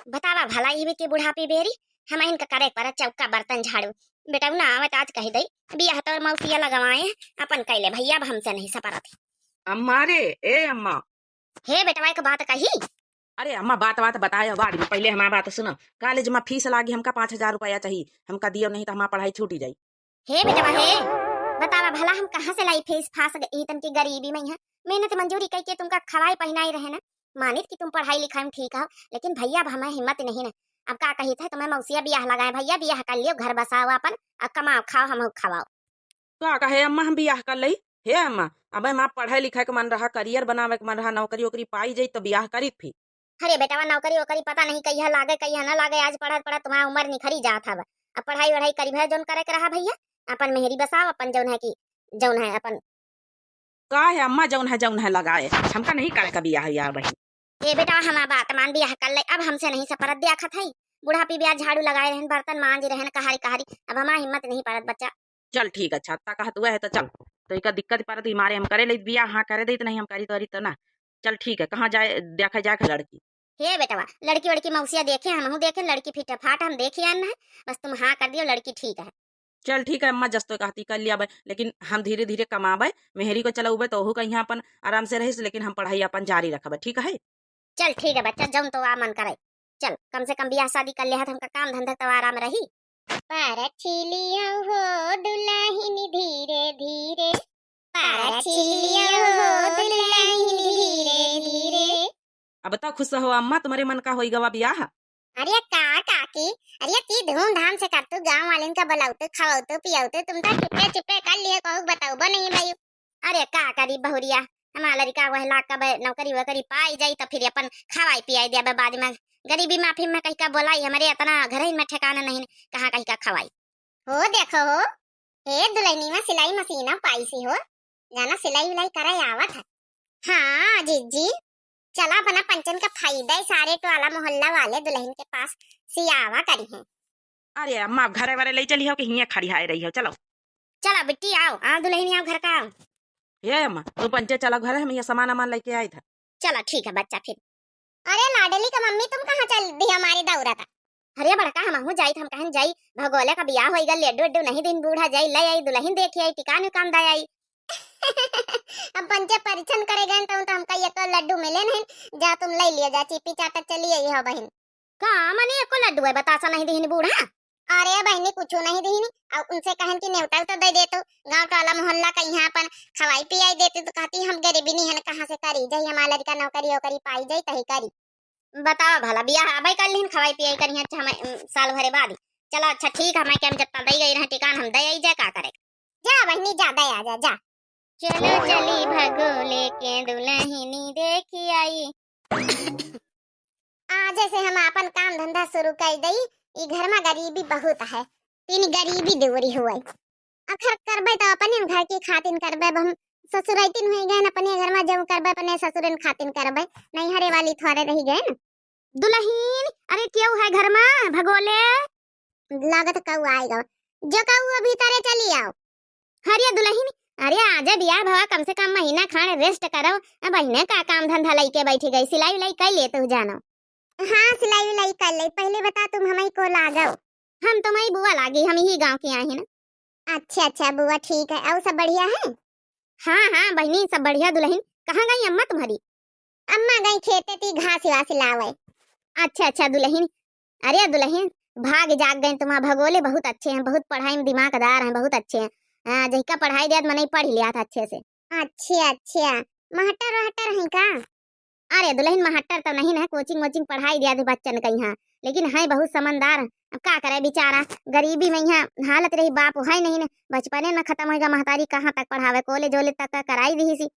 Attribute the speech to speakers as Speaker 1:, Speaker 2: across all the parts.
Speaker 1: बतावा भला ये के बुढ़ापी बेरी हम इनका करे पर चौका बर्तन झाड़ू बेटा ना आवत आज कही दई बियाह तो मौसिया लगवाए अपन कैले भैया अब हमसे नहीं सपरत
Speaker 2: अम्मा रे, ए अम्मा।
Speaker 1: हे बेटवा एक बात कही।
Speaker 2: अरे अम्मा, बात बात बताया बाद में, पहले हमारी बात सुनो। कॉलेज में फीस लागी, हमका 5,000 रुपया चाहिए, हमका दियो नहीं तो हमारी पढ़ाई छूटी जाई।
Speaker 1: हे बेटवा हे बतावा भला हम कहाँ से लाई फीस फास गई तन की गरीबी में है मेहनत मंजूरी कई के तुमका खवाई पहनाई रहे ना मानित कि तुम पढ़ाई लिखाई में ठीक हो लेकिन भैया अब हमें हिम्मत नहीं ना अब का कही था तुम्हें मौसिया बियाह लगाए भैया बियाह कर लियो घर बसाओ अपन अब कमाओ खाओ हम खवाओ
Speaker 2: तो कहे अम्मा हम बियाह कर लई। हे अम्मा, अब हम पढ़ाई लिखाई के मन रहा, करियर बनावे के मन रहा, नौकरी वोकरी पाई जाई तो बियाह करी फिर।
Speaker 1: अरे बेटा नौकरी वोकरी पता नहीं कहिया लागे कहिया ना लागे आज पढ़ा पढ़ा तुम्हारा उम्र निखरी जात हवा अब पढ़ाई वढ़ाई करी भाई जोन करे के रहा भैया अपन मेहरी बसाओ अपन जौन है की जौन है अपन
Speaker 2: का है अम्मा, जौन है लगाए, हमका नहीं करे का बियाह यार बहन।
Speaker 1: ये बेटा हमारा बात मान बियाह कर ले अब हमसे नहीं सपरत दिया खत है बुढ़ापी ब्याह झाड़ू लगाए रहन बर्तन मांज रहन कहारी कहारी अब हमारा हिम्मत नहीं पड़त बच्चा।
Speaker 2: चल ठीक है, अच्छा कहा तू है तो चल, तो एक दिक्कत पर तो मारे हम करे ले बियाह, हाँ करे दे तो नहीं हम करी तो ना। चल ठीक है, कहाँ जाए देखा जाए लड़की।
Speaker 1: हे बेटवा लड़की वड़की मौसिया देखे हम देखे लड़की फिट फाट हम देखी आना है बस तुम हाँ कर दियो लड़की ठीक है।
Speaker 2: चल ठीक है अम्मा, जस तो कहती कर लिया लेकिन हम धीरे धीरे कमाबे, मेहरी को चलाऊबे तो ओहू कहीं अपन आराम से रही, लेकिन हम पढ़ाई अपन जारी रखबे, ठीक है।
Speaker 1: चल ठीक है बच्चा जौन तो आ मन करे चल कम से कम बियाह शादी कर लिया हमका काम धंधा तो आराम रही। परछिलिया हो दुल्हन धीरे धीरे परछिलिया हो दुल्हन धीरे धीरे।
Speaker 2: अब तो खुश हो अम्मा, तुम्हारे मन का होई गवा बियाह।
Speaker 1: अरे का काकी अरे की धूमधाम से कर तू गांव वाले का बुलाओ खाओ तो पियाओ तो तुम तो चुपे चुपे कर लिए कहू बताओ नहीं भाई। अरे का करी बहुरिया हमारा लड़का वह लाख का नौकरी वकरी पाई जाई तो फिर अपन खवाई पियाई दिया बाद में गरीबी माफी में कहीं का बोलाई हमारे इतना घर ही में ठिकाना नहीं कहाँ कहीं का खवाई हो देखो हो हे दुल्हनी में सिलाई मशीन पाई सी हो जाना सिलाई विलाई करे आवत है। हाँ जीजी चला अपना पंचन का फायदा ही सारे टोला मोहल्ला वाले दुल्हन के पास सियावा करी है।
Speaker 2: अरे अम्मा घरे वाले ले चली हो कि हियां खड़ी हाय रही हो, चलो
Speaker 1: चला बिट्टी आओ आ दुल्हनी आओ घर का आओ।
Speaker 2: ये अम्मा तू पंचे चला घर, हम ये सामान अमान लेके आए थे।
Speaker 1: चलो ठीक है बच्चा फिर। अरे लाडली का मम्मी तुम कहाँ चल दी हमारी दौरा था। अरे बड़का हम जाई हम कहन जाई भगोले का बियाह होई गल लेडू लेडू नहीं दिन बूढ़ा जाई ले आई दुल्हन देखी आई टिकान उकान दे आई। अब पंचे परीक्षण करे गए तो हमका ये तो लड्डू मिले नहीं जा तुम ले लिया जा चिपी चाटा चली आई हो बहन। का मने एको लड्डू है बतासा नहीं दीन बूढ़ा। अरे बहनी कुछ नहीं दीनी और उनसे कहन की न्योता तो दे देतो गांव टोला मोहल्ला का यहाँ अपन खवाई पियाई देते तो कहती हम गरीबी नहीं है कहाँ से करी जाई हमारा लड़का नौकरी वोकरी पाई जाई तही करी। बताओ भला बियाह अबे कर लिन खवाई पियाई करी अच्छा हम साल भरे बाद चलो अच्छा ठीक है मैं के जत्ता दई गई रह टिकान हम दे आई जा का करे जा बहनी जा दे आ जा चलो चली भगोले के दुल्हनी देखी आई। आज से हम अपन काम धंधा शुरू कर दई ई घर में गरीबी बहुत है तीन गरीबी दूरी हुई अखर करबे तो अपने घर की खातिन करबे हम ससुरैतिन हो गए अपने घर में जब करबे अपने ससुरन खातिन करबे नहीं हरे वाली थोड़े रही गए ना दुल्हन। अरे क्यों है घर में भगोले लागत कऊ आएगा जो कऊ भीतर चली आओ। हरिया दुल्हन अरे आजा बियाह भवा कम से कम महीना खाने रेस्ट करो अब बहने का काम धंधा लेके बैठी गई सिलाई विलाई कर ले तू जानो। हाँ सिलाई विलाई कर ले पहले बता तुम हमें को लागो। हम तुम्हारी बुआ लागी हम ही गांव की आए हैं ना। अच्छा अच्छा बुआ ठीक है और सब बढ़िया है। हाँ हाँ बहनी सब बढ़िया दुल्हन कहाँ गई अम्मा तुम्हारी। अम्मा गई खेते थी घास वास लावे। अच्छा अच्छा दुल्हन अरे दुल्हन भाग जाग गए तुम्हारा भगोले बहुत अच्छे हैं बहुत पढ़ाई में दिमागदार हैं बहुत अच्छे हैं जहिका पढ़ाई दिया मैंने पढ़ लिया था अच्छे से। अच्छा अच्छा महटर वहटर है का। अरे दुल्हन महटर तो नहीं है कोचिंग वोचिंग पढ़ाई दिया थे बच्चन का यहाँ लेकिन है बहुत समझदार अब का करे बेचारा गरीबी में यहाँ हालत रही बाप है नहीं ना बचपने में खत्म होगा महतारी कहाँ तक पढ़ावे कॉलेज वॉलेज तक कराई दी सी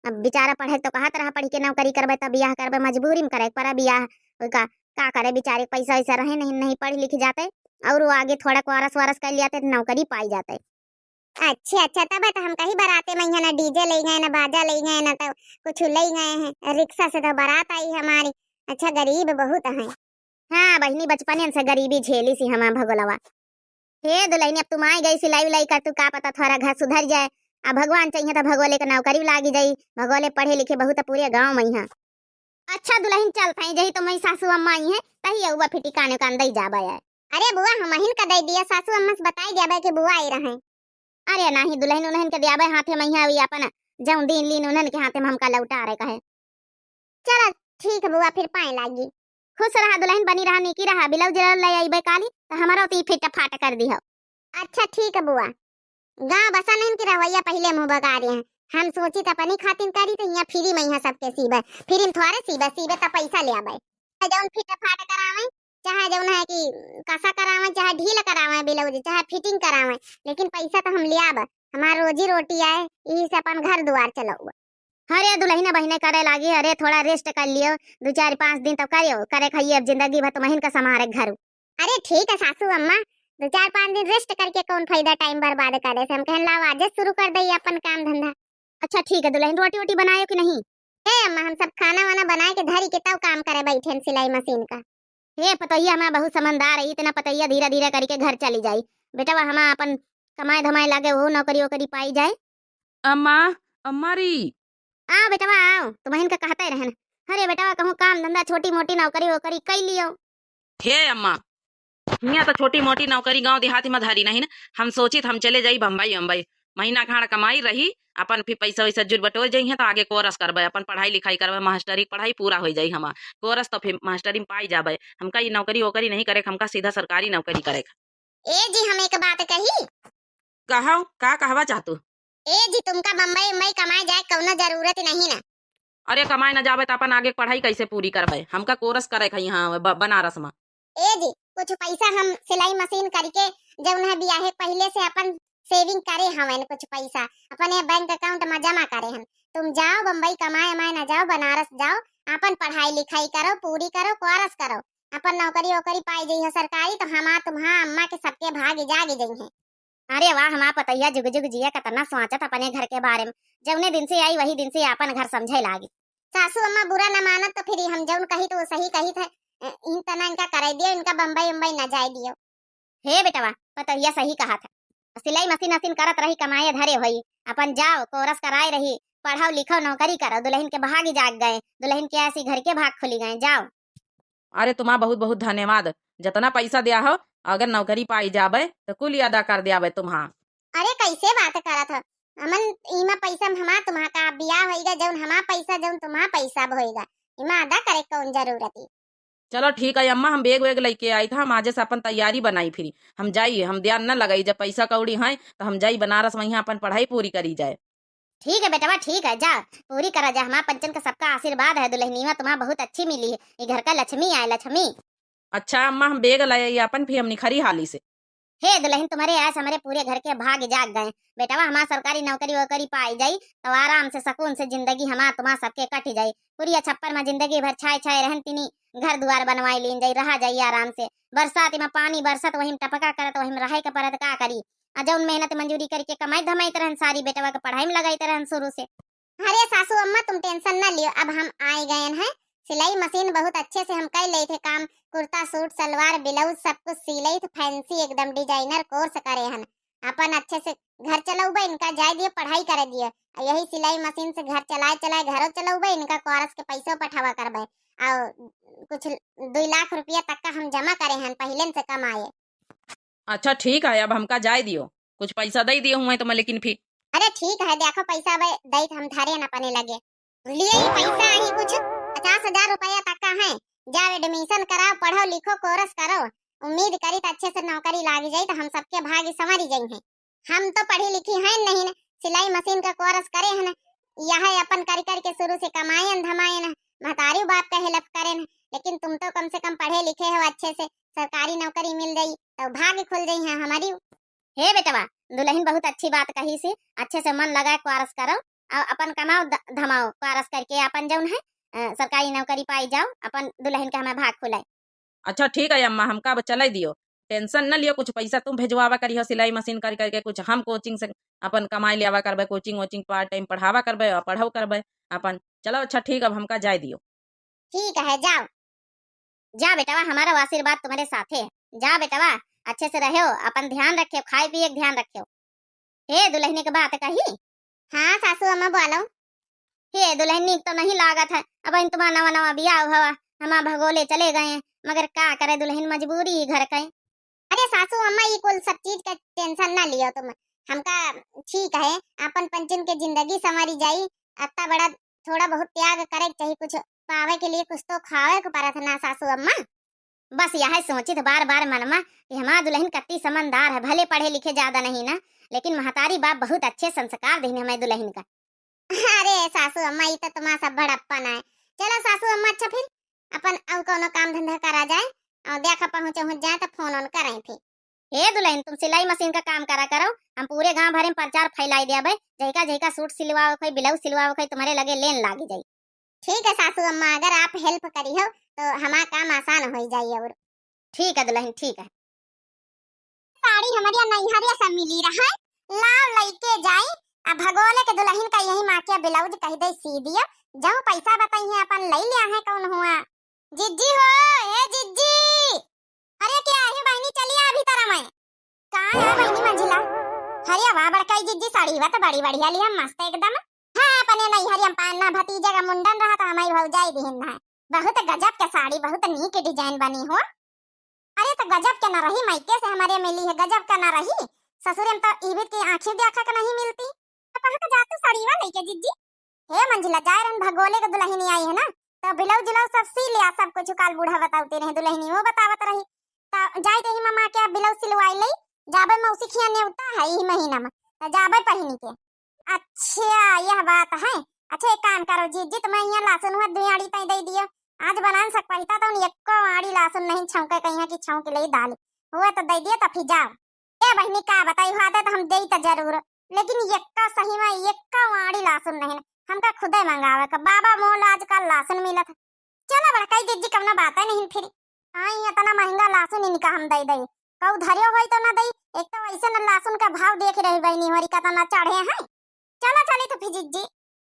Speaker 1: अब बेचारा पढ़े तो कहा तरह पढ़ के नौकरी करबे तब बियाह करबे मजबूरी में करे पर बियाह का करे बेचारे पैसा वैसा रहे नहीं पढ़ लिख जाते और वो आगे थोड़ा वारस वारस कर लिया नौकरी पाई जाते। अच्छा अच्छा तब तो हम कहीं बराते में ना डीजे ले गए ना बाजा ले गए ना तो कुछ ले गए हैं रिक्शा से तो बारात आई हमारी। अच्छा गरीब बहुत है। हाँ बहनी बचपने से गरीबी झेली सी हमारा भगोलवा। हे दुल्हन अब तुम आई गई सिलाई विलाई कर तू का पता थोड़ा घर सुधर जाए अब भगवान चाहिए तो भगोले का नौकरी लागी जाई भगोले पढ़े लिखे बहुत पूरे गाँव में यहाँ। अच्छा दुल्हन चल पाई जही तो मैं सासू अम्मा आई है तही अउवा फिटी काने कान दई जाबे है। अरे बुआ हम हिन का दई दिया सासू अम्मा से बताई देबे कि बुआ आई रहे। अरे नहीं दुल्हन उन्हन के देबे हाथे मैया हुई अपन जऊं दिन लीन उन्हन के हाथे में हमका लौटा रे कहे। चल ठीक है बुआ फिर पाए लागी। खुश रहा दुल्हन बनी रहा निकी रहा ब्लाउज ले आईबे काली तो हमारा तो फिट फाट कर दी हो। अच्छा ठीक है बुआ। गाँव बसा नहीं की रवैया पहले मुंह बगा रहे हैं। हम सोची त अपनी खातिर करी तो यहाँ फ्री में यहाँ सबके सीबे फ्री में थोड़े सीबे सीबे त पैसा ले आबे जौन फिट फाट करावे चाहे जौन है कि कसा करावे चाहे ढील करावे ब्लाउज चाहे फिटिंग करावे लेकिन पैसा तो हम ले आबे हमार रोजी रोटी आए यही से अपन घर द्वार चलाऊ। अरे दुल्हन बहने करे लागी अरे थोड़ा रेस्ट कर लियो 2-4-5 दिन तो करियो करे खाइए अब जिंदगी भर तो महीन का समारे घर। अरे ठीक है सासू अम्मा 2-4-5 दिन रेस्ट करके कौन फायदा टाइम बर्बाद करे से हम कहन लाओ आज शुरू कर दई अपन काम धंधा। अच्छा ठीक है दुल्हन रोटी वोटी बनायो कि नहीं? हे अम्मा हम सब खाना वाना बनाए के धरी के तब काम करे बैठे सिलाई मशीन का। हे पतैया हमारा बहुत समझदार है इतना पतैया धीरे धीरे करके घर चली जाई बेटा हम अपन कमाए धमाए लागे वो नौकरी वोकरी पाई जाए।
Speaker 2: अम्मा अम्मा री
Speaker 1: आओ बेटा आओ तुम्हें का कहते रहन। अरे बेटा कहूँ काम धंधा छोटी मोटी नौकरी वोकरी कई लियो।
Speaker 2: हे अम्मा यहाँ तो छोटी मोटी नौकरी गांव देहाती में धारी नहीं ना हम सोचित हम चले जाई बम्बई बम्बई महीना खाड़ कमाई रही अपन फिर पैसा वैसा जुट बटोर जाई है तो आगे कोरस करबे अपन पढ़ाई लिखाई करबे मास्टरी पढ़ाई पूरा हो जाई हमार कोरस तो फिर मास्टरी में पाई जाबे हमका ये नौकरी वोकरी नहीं करे हमका सीधा सरकारी नौकरी करे।
Speaker 1: ए जी हम एक बात कही
Speaker 2: कहो का कहवा चाहतू?
Speaker 1: ए जी तुमका बम्बई में कमाए जाए कौनो जरूरत नहीं ना।
Speaker 2: अरे कमाए न जाबे तो अपन आगे पढ़ाई कैसे पूरी करबे हमका कोरस करे यहाँ बनारस में।
Speaker 1: ए जी कुछ पैसा हम सिलाई मशीन करके जब उन्हें बियाहे पहले से अपन सेविंग करे हवन कुछ पैसा अपने बैंक अकाउंट में जमा करे हम। तुम जाओ बम्बई कमाए माए न जाओ बनारस जाओ अपन पढ़ाई लिखाई करो पूरी करो कोरस करो अपन नौकरी वोकरी पाई जाई है सरकारी तो हमा तुम्हारा अम्मा के सबके भाग जाग जाई है। अरे वाह हमारा पतैया जुग जुग जिया कतना सोचत अपने घर के बारे में जौने दिन से आई वही दिन से अपन घर समझे लागी। सासू अम्मा बुरा न मानत तो फिर हम जौन कही तो वो सही कही थे इन तना इनका करे दियो इनका बम्बई उम्बई न जाए दियो। हे बेटवा पतैया सही कहा था सिलाई मशीन मशीन करत रही कमाए धरे होई अपन जाओ कोरस कराए रही पढ़ाओ लिखो नौकरी करो दुल्हन के भाग जाग गए दुल्हन के ऐसी घर के भाग खुली गए जाओ।
Speaker 2: अरे तुम्हारा बहुत बहुत धन्यवाद जितना पैसा दिया हो अगर नौकरी पाई जाबे तो कुल अदा कर दिया तुम्हारा।
Speaker 1: अरे कैसे बात करा था अमन इमा पैसा हमा तुम्हारा का बियाह होएगा जौन हमा पैसा जौन तुम्हारा पैसा होएगा इमा अदा करे कौन जरूरत है।
Speaker 2: चलो ठीक है अम्मा हम बेग वेग लेके आई था हम आज से अपन तैयारी बनाई फिर हम जाई हम ध्यान न लगाई जब पैसा कौड़ी है तो हम जाई बनारस में यहाँ अपन पढ़ाई पूरी करी जाए।
Speaker 1: ठीक है बेटा ठीक है जा पूरी करा जा हमारा पंचन का सबका आशीर्वाद है दुल्हनी में तुम्हारा बहुत अच्छी मिली है ये घर का लक्ष्मी आए लक्ष्मी।
Speaker 2: अच्छा अम्मा हम बेग लाए अपन फिर हम निखरी हाली से।
Speaker 1: हे दुल्हन तुम्हारे ऐस हमारे पूरे घर के भाग जाग गए बेटा हमारा सरकारी नौकरी वोकरी पाई जाई तो आराम से सुकून से जिंदगी हमारा तुम्हारा सबके कट जाई पूरी छप्पर में जिंदगी भर छाए छाए रहन तिनी घर द्वार बनवाई लीन जाई रहा जाई आराम से बरसात में पानी बरसत वही टपका करत वही रहे के परत का करी जौन मेहनत मंजूरी करके कमाई धमाई तरहन सारी बेटवा के पढ़ाई में लगाई तरहन शुरू से। अरे सासू अम्मा तुम टेंशन न लियो अब हम आए गए हैं सिलाई मशीन बहुत अच्छे से हम कर ले थे काम कुर्ता सूट सलवार ब्लाउज सब कुछ सिले थे फैंसी एकदम डिजाइनर कोर्स करे हन अपन अच्छे से घर चलाऊ इनका जाए दियो पढ़ाई करे दियो यही सिलाई मशीन से घर चलाए चलाए घरों चलाऊ इनका कोर्स के पैसों पठावा करबे और कुछ 2 लाख रुपया तक का हम जमा करे हैं पहले से कमाए।
Speaker 2: अच्छा ठीक है अब हमका जाए दियो कुछ पैसा दे दियो हुए तो मैं लेकिन फिर।
Speaker 1: अरे ठीक है देखो पैसा दई हम धारे न पने लगे लिए पैसा ही कुछ 50,000 रुपया तक का है जाओ एडमिशन कराओ पढ़ो लिखो कोर्स करो उम्मीद करी तो अच्छे से नौकरी लाग जाए तो हम सबके भाग्य संवरी जाए हैं। हम तो पढ़ी लिखी है नहीं न सिलाई मशीन का कोर्स करे है न यह अपन कर करके शुरू से कमाए धमाए न महतारी बाप का हेल्प करे न लेकिन तुम तो कम से कम पढ़े लिखे हो अच्छे से सरकारी नौकरी मिल गई तो भाग्य खुल गई है हमारी। हे बेटवा दुल्हन बहुत अच्छी बात कही सी अच्छे से मन लगा कोर्स करो और अपन कमाओ धमाओ कोर्स करके अपन जौन है सरकारी नौकरी पाई जाओ अपन दुल्हन का हमें भाग खुलाए।
Speaker 2: अच्छा ठीक है अम्मा हमका अब चला दियो टेंशन न लियो कुछ पैसा तुम भेजवावा करियो सिलाई मशीन कर करके कुछ हम कोचिंग से अपन कमाई लियावा करबे कोचिंग वोचिंग पार्ट टाइम पढ़ावा करबे और पढ़ाओ करबे अपन। चलो अच्छा ठीक अब हमका जाए दियो।
Speaker 1: ठीक है जाओ जा बेटवा हमारा आशीर्वाद तुम्हारे साथ है जा बेटवा अच्छे से रहो अपन ध्यान रखियो खाए पिए ध्यान रखियो। हे दुल्हन की बात कही। हाँ सासू अम्मा बोलो। हे दुल्हनी तो नहीं लागत है, अब इन तुम्हारा नवा नवा बियाह हुआ, हम भगोले चले गए हैं, मगर क्या करे दुल्हन मजबूरी घर का। अरे सासू अम्मा ये कुल सब चीज का टेंशन ना लियो तुम, हमका ठीक है, अपन पंचन के जिंदगी संवारी जाई, अत्ता बड़ा थोड़ा बहुत त्याग करे चाहिए, कुछ पावे के लिए कुछ तो खावे को पड़ा था ना सासू अम्मा। बस यह सोची तो बार बार मनमा कि हमारा दुल्हन कत्ती समझदार है, भले पढ़े लिखे ज्यादा नहीं ना, लेकिन महतारी बाप बहुत अच्छे संस्कार देने हमें दुल्हन का। अरे सासू अम्मा ये तो तुम्हारा सब बड़प्पन है। चलो सासू अम्मा, अच्छा फिर अपन और कोनो काम धंधा करा जाए, और देखा पहुंच जाए तो फोन ऑन करें फिर। हे दुल्हन तुम सिलाई मशीन का काम करा करो, हम पूरे गांव भर में प्रचार फैलाई दे भाई, जैका जैका सूट सिलवाओ कोई ब्लाउज सिलवाओ कोई तुम्हारे लगे लेन लागी जाई। ठीक है सासू अम्मा, अगर आप हेल्प करी हो तो हमारा काम आसान हो जाए। और ठीक है दुल्हन ठीक है। साड़ी हमारे नैहरिया से मिली रहा है, लाओ लेके जाई, अब भगोले के दुल्हन का यही माकिया ब्लाउज कह दे सी दियो, जाओ पैसा बताई है अपन ले लिया है कौन हुआ। जिज्जी हो, ए जिज्जी, अरे क्या है बहनी, चलिए अभी तरह मैं कहाँ है बहनी मंजिला। हरिया वाह बड़काई जिज्जी, साड़ी वा तो बड़ी बढ़िया लिया मस्त एकदम। हाँ अपने नैहरिया पाना भतीजा का मुंडन रहा तो हमारी भौजाई बहन है, बहुत गजब के साड़ी, बहुत नीक डिजाइन बनी हो। अरे तो गजब के ना रही, मायके से हमारे मिली है, गजब का ना रही, ससुर में तो ईबित की आंखें देखा का नहीं मिलती। तो कहाँ का जातू साड़ी वा लेके जिज्जी। हे मंजिला जाए रन भगोले के दुल्हनी आई है ना, तो ब्लाउज जिलाउ सब सी लिया, सब कुछ काल बूढ़ा बताते रहे दुल्हनी वो बतावत रही, तो जाई रही मामा के ब्लाउज सिलवाई लई, जाबे मौसी खिया नेवता है ई महीना में, तो जाबे पहनी के। अच्छा यह बात है। अच्छा एक काम करो जीजी, तुम्हें यहाँ लहसुन हुआ दुआड़ी तई दे दियो, आज बना सक पाता तो एको आड़ी लहसुन नहीं छौके कहिया की छौके ले दाल हुआ तो दे दियो, तो फिर जाओ। ए बहनी का बताई हाथ तो हम देई तो जरूर, लेकिन एको सही में एको आड़ी लहसुन नहीं, हमका खुदे मंगावे का, बाबा मोल आजकल लहसुन मिलत। चलो बड़काई जीजी कवना बात है नहीं फिर, आई इतना महंगा लहसुन इनका हम दे दई, कऊ धरियो होई तो ना दई, एक तो ऐसे न लहसुन का भाव देख रही बहनी होरी का तो ना चढ़े हैं। चलो चली तो फिर जीजी।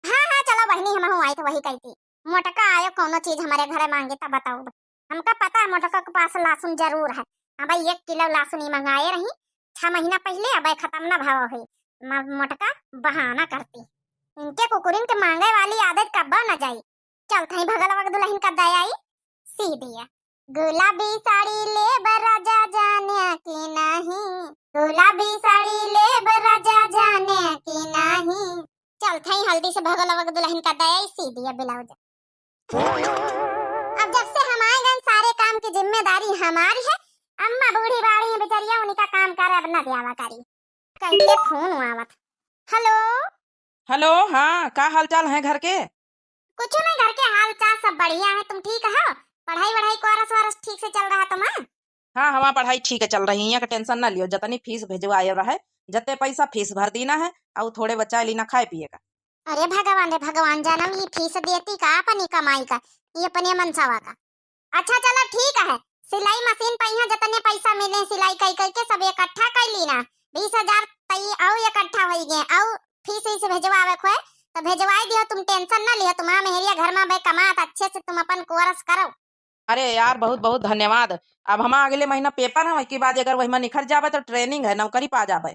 Speaker 1: हाँ हाँ चलो बहनी, हम आई तो वही कहती, मोटका आयो कोनो चीज हमारे घर मांगे तो बताओ, हमका पता है मोटका के पास लहसुन जरूर है। अब 1 किलो लहसुन ही मंगाए रही 6 महीना पहले, अब खत्म ना भाव हुई, मोटका बहाना करती, इनके कुकुरिन के मांगे वाली आदत कब न जाई। चल थई भगल वग दुल्हन का दयाई सी दिया, गुलाबी साड़ी ले राजा जाने की नहीं, गुलाबी साड़ी ले राजा जाने की नहीं। चल थई हल्दी से भगल वग दुल्हन का दयाई सी दिया ब्लाउज। अब जब से हम आए गए सारे काम की जिम्मेदारी हमारी है, अम्मा बूढ़ी बाड़ी है बेचारिया, उनका काम करे अब न देवा करी। कैसे फोन आवत। हेलो
Speaker 2: हेलो, हाँ का हाल चाल है घर के?
Speaker 1: कुछ नहीं, घर के हाल चाल सब बढ़िया है, तुम ठीक हो? पढ़ाई वढ़ाई कोरस वारस ठीक से चल रहा तुम्हारा?
Speaker 2: हाँ हमारा पढ़ाई ठीक है चल रही है, यहाँ का टेंशन ना लियो, जतनी फीस भेजवाए रहा है, जते पैसा फीस भर देना है, और थोड़े बच्चा लेना खाए पिए का।
Speaker 1: अरे भगवान रे भगवान, जानम ये फीस देती का अपनी कमाई का, ये अपने मनसावा का। अच्छा चलो ठीक है, सिलाई मशीन पे यहाँ जतने पैसा मिले सिलाई कई कई के सब इकट्ठा कर लीना, 20,000 तई और इकट्ठा हो गए, और फीस से भेजवावे खोए तो भेजवाई दियो, तुम टेंशन ना लियो, तुम्हारा मेहरिया घर में भाई कमात अच्छे से, तुम अपन कोर्स करो।
Speaker 2: अरे यार बहुत बहुत धन्यवाद। अब हम अगले महीना पेपर है, उसके बाद अगर वही निखर जावे तो ट्रेनिंग है, नौकरी पा जावे,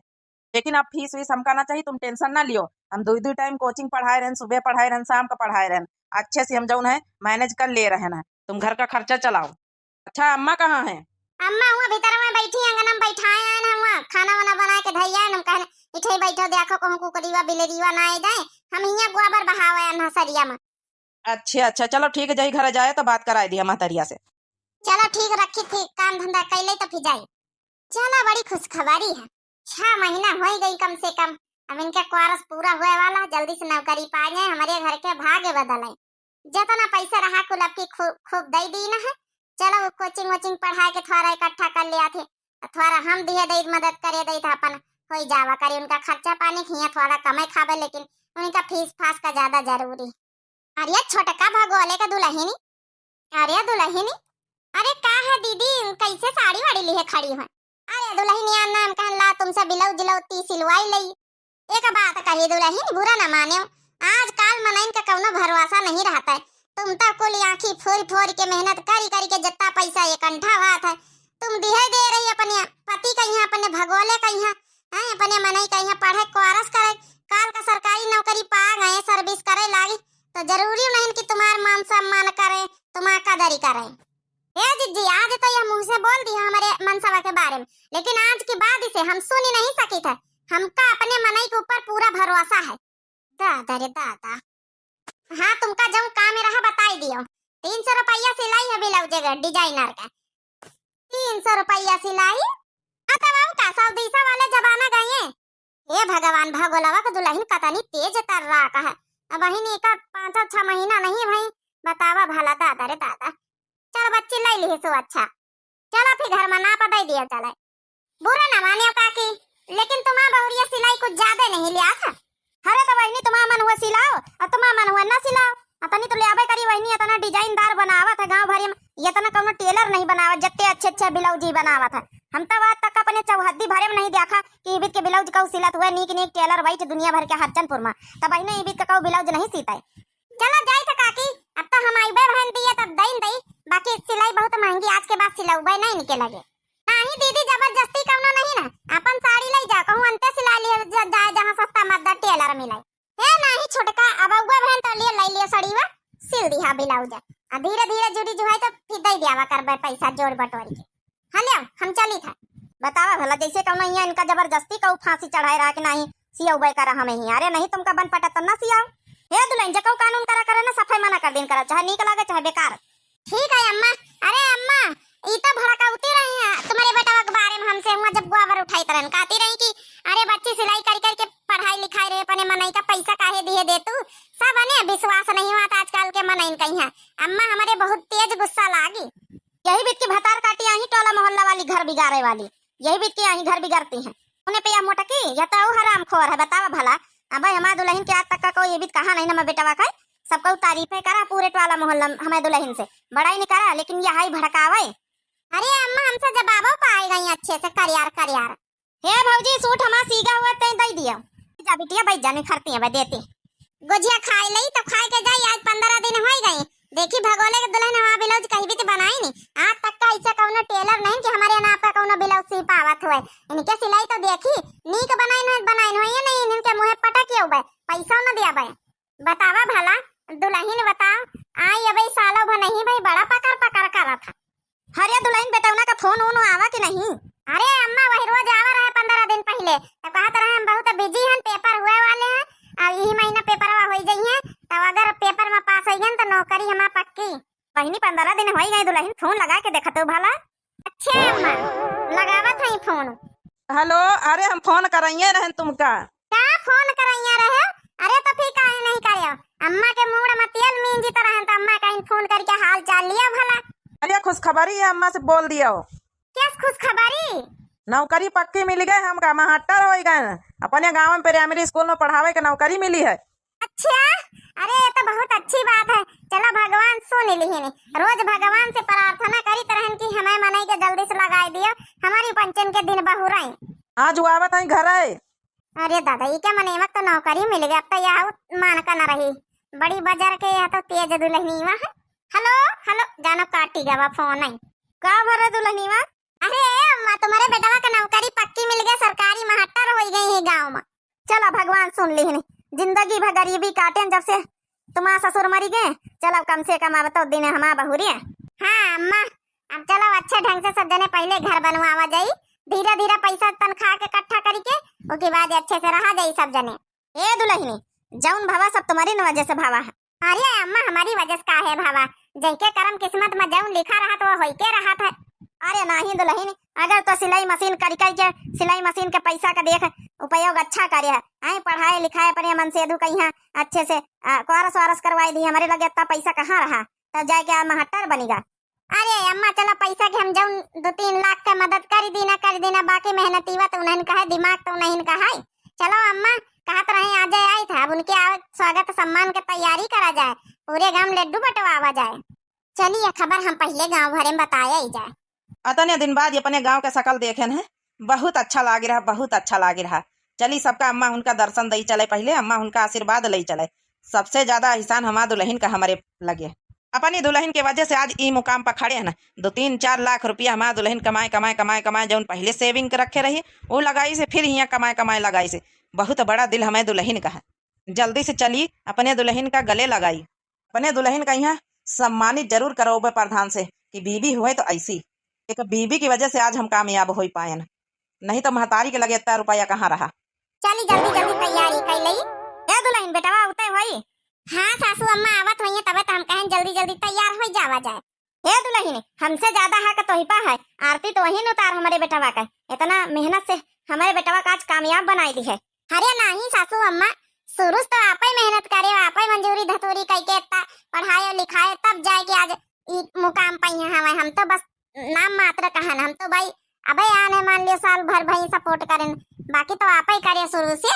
Speaker 2: लेकिन अब फीस वीस हमका ना चाहिए, तुम टेंशन ना लियो, हम 2 टाइम कोचिंग पढ़ाए रहन, सुबह पढ़ाए रहन शाम का पढ़ाए रहन, अच्छे से हम जौन है मैनेज कर ले रहे हैं, तुम घर का खर्चा चलाओ। अच्छा अम्मा कहाँ है?
Speaker 1: अम्मा हुआ भीतर में बैठी अंगन में बैठाए हैं, हम खाना वाना बना के धैया हम कहने इठे बैठो देखो कहूं कुकरीवा बिलेरीवा ना आ जाए, हम हिया गोबर बहावे नसरिया में।
Speaker 2: अच्छा अच्छा चलो ठीक है, जही घर जाए तो बात कराए दिया महतरिया से।
Speaker 1: चलो ठीक रखी थी, काम धंधा कैले तो फिर जाए। चलो बड़ी खुशखबरी है, 6 महीना हो गई कम से कम, अब इनका कोर्स पूरा हुए वाला, जल्दी से नौकरी पा जाए, हमारे घर के भाग्य बदले, जितना पैसा रहा कुल आपकी खूब दे दी ना है। चलो वो कोचिंग वोचिंग पढ़ाए के थोड़ा इकट्ठा कर लिया थे, थोड़ा हम दिए दे मदद करे दे था अपन हो जावा करे, उनका खर्चा पानी खिया थोड़ा कमाई खावे, लेकिन उनका फीस फास का ज्यादा जरूरी। अरे छोटका भगोले का दुल्हनी, अरे दुल्हनी, अरे का है दीदी कैसे साड़ी वाड़ी लिए खड़ी है? अरे दुल्हनिया नाम कहला तुमसे ब्लाउज जिलौती सिलवाई लई। एक बात कही दुल्हनी बुरा न माने, आजकल मनइन का कौनो भरोसा नहीं रहता है, तुम तो कुल आंखी फोड़ फोड़ के मेहनत करी करी के जितना पैसा इकट्ठा हुआ था तुम दिहे दे रही अपने पति का यहाँ, अपने भगोले का यहाँ, अपने मनई का यहाँ पढ़े कोर्स करे, काल का सरकारी नौकरी पा गए सर्विस करे लागी, तो जरूरी नहीं कि तुम्हारा मान सम्मान करे, तुम्हारा कदर करे। हे जिज्जी, आज तो यह मुंह से बोल दिया हमारे मनसवा के बारे में, लेकिन आज के बाद इसे हम सुन ही नहीं सकी थे। हमका अपने मनई के ऊपर पूरा भरोसा है। दादा रे दादा। हाँ, तुमका जो काम रहा बताई दियो। 300 रुपया सिलाई है ब्लाउज का डिजाइनर का। 300 रुपया सिलाई। हाँ तब हम का सऊदीसा वाले जमाना गए। हे भगवान, भगोलवा का दुल्हन कतनी तेज तर रहा का है। अब बहिन एक 5-6 महीना नहीं भाई, बतावा भला। दादा रे दादा। चल बच्ची ले ली सो अच्छा। चलो फिर घर में ना पता दिया चले। बुरा ना मानियो काकी, लेकिन तुम्हारा बहुरिया सिलाई कुछ ज्यादा नहीं लिया था। अरे तो वही तुम्हारा मन हुआ सिलाओ और तुम्हारा मन हुआ ना सिलाओ। अपनी तो ले आवे करी वही इतना डिजाइनदार बनावत है। गांव भरी में इतना कोनो टेलर नहीं बनावत, जत्ते अच्छे ब्लाउज ही बनावत है। हम तो आज तक अपने चौहद्दी भरे में नहीं देखा कि इबित के ब्लाउज कऊ सिलत हुए। नीक नीक टेलर बैठ दुनिया भर के हरचनपुर में, तब बहने इबित का कऊ ब्लाउज नहीं सीता है। चलो जाई था काकी, अब तो हम आईबे बहन दिया तब दई दई। बाकी सिलाई बहुत महंगी, आज के बाद सिलौबे नहीं निकलेगे। नहीं दीदी, जबरदस्ती कवनो नहीं ना। अपन साड़ी ले जा, कहूं अंते सिला लिए जाए जहां सस्ता मद्दा टेलर मिले। हे नहीं छोटका, अब अगुआ बहन तो ले लियो सड़ीवा, सिल दिया ब्लाउज। आ धीरे धीरे जुड़ी जो है तो फिर दई दियावा करबे पैसा जोड़ बटोरी के। हलियो हम चली था। बतावा भला, जैसे कवनो यहाँ इनका जबरदस्ती कहूं फांसी चढ़ाए रहा कि नहीं सियौबे करा हमें ही। अरे नहीं, तुमका बन पटा तब ना सियाओ। हे दुल्हन, जको कानून करा करे ना सफाई मना कर दिन करा, चाहे नीक लागे चाहे बेकार। ठीक है अम्मा। अरे अम्मा, ई तो भड़काउती रही है तुम्हारे बेटा के बारे में हमसे। हुआ जब गुआवर उठाई तरन कहती रही कि अरे बच्ची सिलाई कर करके पढ़ाई लिखाई रहे, अपने मनई का पैसा काहे दिए दे तू। सब ने विश्वास नहीं हुआ था आजकल के मनई कहीं है। अम्मा हमारे बहुत तेज गुस्सा लागी। यही बीत की भतार काटी आई टोला मोहल्ला वाली घर बिगाड़े वाली, यही बीत की आई घर बिगाड़ती है। उन्हें पे मोटकी या तो हराम खोर है। बतावा भला, अब हमारे दुल्हन के आज तक का कोई ये भी कहा नहीं ना। मैं बेटा का सबको तारीफे करा पूरे टोला मोहल्ला हमें दुल्हन से बड़ाई नहीं करा, लेकिन ये हाई भड़कावे। अरे अम्मा, हमसे जवाबों पाए गई अच्छे से कर यार। हे भौजी, सूट हमारा सीगा हुआ तय दई दिया। जा बिटिया भाई जाने खरती है देती। गुजिया खाई लई तो खाए के जाई। आज 15 दिन हो गए। देखी भगोले के दुल्हन हमारा ब्लाउज कहीं भी तो बनाई नहीं। आज तक का ऐसा कौनो टेलर नहीं कि हमारे नाप का कौनो ब्लाउज सी पावत हुए। इनके सिलाई तो देखी नीक बनाई हो ये नहीं, इनके मुंह पटक के उबे पैसा न दिया बे। बतावा भला दुल्हन, बताओ आई अबे सालों भर नहीं भाई, बड़ा पकड़ करा था। हरे दुल्हन बेटौना का फोन ओन आवा कि नहीं? अरे अम्मा वही रोज आवा रहा 15 दिन पहले। तो कहत रहे हम बहुत बिजी हैं, पेपर हुए वाले हैं और यही महीना पेपरवा हो जाई है। तब अगर पेपर में पास हो गए तो नौकरी हमारा पक्की। पहिनी 15 दिन हो गए दुल्हन, फोन लगा के देखत हो भला। अच्छा अम्मा, लगावत है फोन।
Speaker 3: हेलो, अरे हम फोन कराइए रहन तुमका।
Speaker 1: क्या फोन कराइए रहे? अरे तो फिर काहे नहीं करियो? अम्मा के मूड में तेल मींजी तो रहन, तो अम्मा कहीं फोन करके हाल चाल लिया भला।
Speaker 3: अरे खुशखबरी है, अम्मा से बोल दिया हो।
Speaker 1: क्या खुशखबरी?
Speaker 3: नौकरी पक्की मिल गए, हम का महाटर हो गए। अपने गांव में प्राइमरी स्कूल में पढ़ावे के नौकरी मिली है।
Speaker 1: अच्छा, अरे ये तो बहुत अच्छी बात है। चलो भगवान सुन ली है। रोज भगवान से प्रार्थना करी तरहन की हमें मनई के जल्दी से लगाई दियो, हमारी पंचन के दिन बहु रही।
Speaker 3: आज आवत है घर है।
Speaker 1: अरे दादा, ये क्या मने वक्त तो नौकरी मिल गई। अब तो यह मान का न रही बड़ी बाजार के यहाँ तो तेज दुल्हनीवा है। हेलो हेलो, जानो काटी गवा फोन है। का भरे दुल्हनीवा? अरे अम्मा, तुम्हारे बेटा का नौकरी पक्की मिल गई, सरकारी महाटर हो गई है गाँव में। चलो भगवान सुन ली है। जिंदगी भर गरीबी काटे जब से तुम्हारा ससुर मरी गए। चलो कम से कम अब तो दिन हमारा बहुरी है। हाँ अम्मा, अब चलो अच्छे ढंग से सब जने पहले घर बनवावा जाई। धीरे धीरे पैसा तनख्वाह के इकट्ठा करके उसके बाद अच्छे से रहा जाई सब जने। ए दुल्हनी, जौन भावा सब तुम्हारी न वजह से भावा है। अरे अम्मा, हमारी वजह से का है भावा? जैके कर्म किस्मत में जौन लिखा रहा तो हो के रहा था। अरे नहीं दुल्हन, अगर तो सिलाई मशीन कर के सिलाई मशीन के पैसा का देख उपयोग अच्छा करे है। आई पढ़ाई लिखाई अपने मन से दू कहीं अच्छे से कोरस वारस करवाई दी। हमारे लगे इतना पैसा कहाँ रहा, तब जाके महाटर बनेगा। अरे अम्मा, चलो पैसा के हम जौन 2-3 लाख का मदद कर देना, बाकी मेहनतीवा तो उन्हें का है, दिमाग तो उन्हें का है। चलो अम्मा, कहत रहे आज आई था, अब उनके स्वागत सम्मान की तैयारी करा जाए, पूरे गांव लड्डू बंटवावा जाए। चलिए खबर हम पहले गांव भरे में बताया ही जाए।
Speaker 3: अतने दिन बाद अपने गांव के शकल देखे है, बहुत अच्छा लाग रहा, बहुत अच्छा लाग रहा। चली सबका अम्मा उनका दर्शन दई चले, पहले अम्मा उनका आशीर्वाद ले चले। सबसे ज्यादा एहसान हमारा दुल्हन का हमारे लगे। अपनी दुल्हन के वजह से आज ई मुकाम पर खड़े हैं ना। 2-3-4 लाख रुपया हमारा दुल्हन कमाए जौन पहले सेविंग के रखे रही वो लगाई से, फिर यहाँ कमाए लगाई से। बहुत बड़ा दिल हमें दुल्हन का है। जल्दी से चली अपने दुल्हन का गले लगाई, अपने दुल्हन का यहाँ सम्मानित जरूर करो प्रधान से कि बीबी हुए तो ऐसी। एक बीबी की वजह से आज हम कामयाब हो पाए, नहीं तो महतारी के लगे इतना रुपया कहाँ रहा।
Speaker 1: चली जल्दी जल्दी तैयारी कर लई।
Speaker 4: ए दुल्हन बेटवा उतय होई।
Speaker 1: हाँ सासू अम्मा आवत होइए तबे तो हम कहें जल्दी जल्दी तैयार हो जावा जाए।
Speaker 4: हे दुल्हन हमसे ज्यादा हक तो हिपा है, आरती तो वही उतार हमारे बेटवा का। इतना मेहनत से हमारे बेटवा का आज कामयाब बनाई दी है।
Speaker 1: अरे नहीं सासू अम्मा, शुरू से तो आप ही मेहनत करे, आप ही मंजूरी धतूरी करके इतना पढ़ाए लिखाए तब जाके आज ई मुकाम पाई है। हम तो बस नाम मात्र कहन, हम तो भाई अबे आने मान लियो साल भर भाई सपोर्ट करें, बाकी तो आप ही करे शुरू से।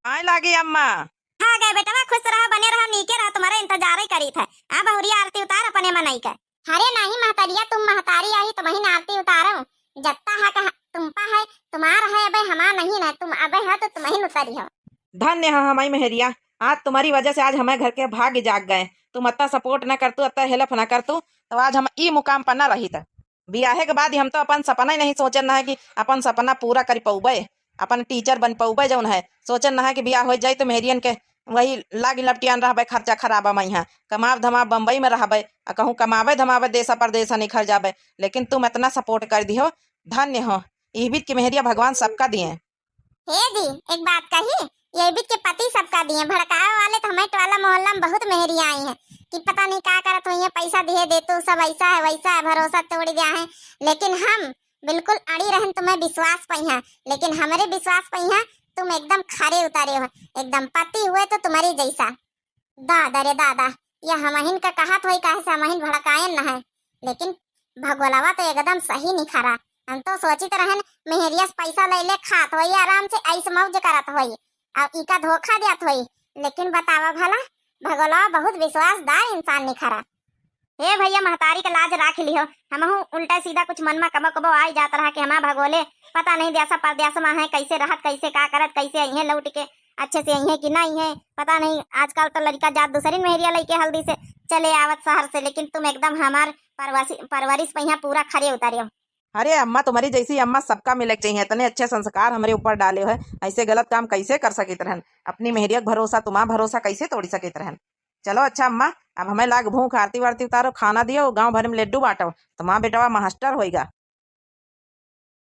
Speaker 3: आए लागी अम्मा।
Speaker 4: हाँ गए बेटवा, खुश रहो, बने रहो, नीके रहो, तुम्हारा इंतजार ही करी था। आ बहुरिया आरती उतार अपने मनाई का।
Speaker 1: अरे नहीं महतरिया, तुम महतारी आई तो वही आरती उतारो। जत्ता है कहा तुम पा है तुम्हार है, अबे हमारा नहीं ना, तुम अबे है तो तुम ही उतारी हो।
Speaker 3: धन्य है हमारी मेहरिया, आज तुम्हारी वजह से आज हमें घर के भाग्य जाग गए। तुम अत्ता सपोर्ट न करतू, अत्ता हेल्प न करतू तो आज हम ई मुकाम पर न रही था। बियाहे के बाद हम तो अपन सपना ही नहीं सोचन है कि अपन सपना पूरा कर पौबे, अपन टीचर बन पौबे। जौन है सोचन है कि बियाह हो जाए तो मेहरियन के वही लागी लपटियान रहबे, खर्चा खराबा में यहाँ कमाब धमाब बम्बई में रहबे, कहूँ कमावे धमावे देशा परदेशा निखर जाबे। लेकिन तुम इतना सपोर्ट कर दी हो, धन्य हो। ई बीत की मेहरिया भगवान सबका दिए।
Speaker 1: हे दी एक बात कही, ये भी के पति सबका दिए, भड़कावे वाले तो हमारे टोला मोहल्ला में बहुत मेहरी आई हैं कि पता नहीं क्या करत हुई है, पैसा दिए दे तो सब ऐसा है वैसा है, भरोसा तोड़ दिया है। लेकिन हम बिल्कुल अड़ी रहन, तुम्हें विश्वास पई है, लेकिन हमारे विश्वास पई है तुम एकदम खरे उतारे हो, एकदम पति हुए तो तुम्हारी जैसा। दादा रे दादा, ये हमहिन का कहत हुई काहे से हमहिन भड़कायन न है, लेकिन भगोलावा तो एकदम सही निखरा। हम तो सोचित रहन मेहरिया से पैसा ले ले खात हुई आराम से ऐसे मौज करत हुई और इका धोखा दियात हुई, लेकिन बतावा भला भगोलावा बहुत विश्वासदार इंसान निखरा।
Speaker 4: हे भैया महतारी का लाज राख लियो, हमहू उल्टा सीधा कुछ मन में कबो कबो आई जात रहा कि हमार भगोले पता नहीं देसा परदेसा में है, कैसे रहत कैसे का करत, कैसे अइहे लौट के अच्छे से अइहे कि नहीं है पता नहीं। आजकल तो लड़का जात दूसरी मेहरिया लेके हल्दी से चले आवत शहर से, लेकिन तुम एकदम हमार परवरिश पहिया पूरा खरे उतारियो।
Speaker 3: अरे अम्मा तुम्हारी जैसी अम्मा सबका मिलक चाहिए, इतने अच्छे संस्कार हमारे ऊपर डाले है, ऐसे गलत काम कैसे कर सकित रहन। अपनी मेहरिया भरोसा तुम्हारा भरोसा कैसे तोड़ सकित रहन। चलो अच्छा अम्मा, अब हमें लाग भूख, आरती वारती उतारो, खाना दियो, गांव भर में लड्डू बांटो, तो माँ बेटवा मास्टर होएगा।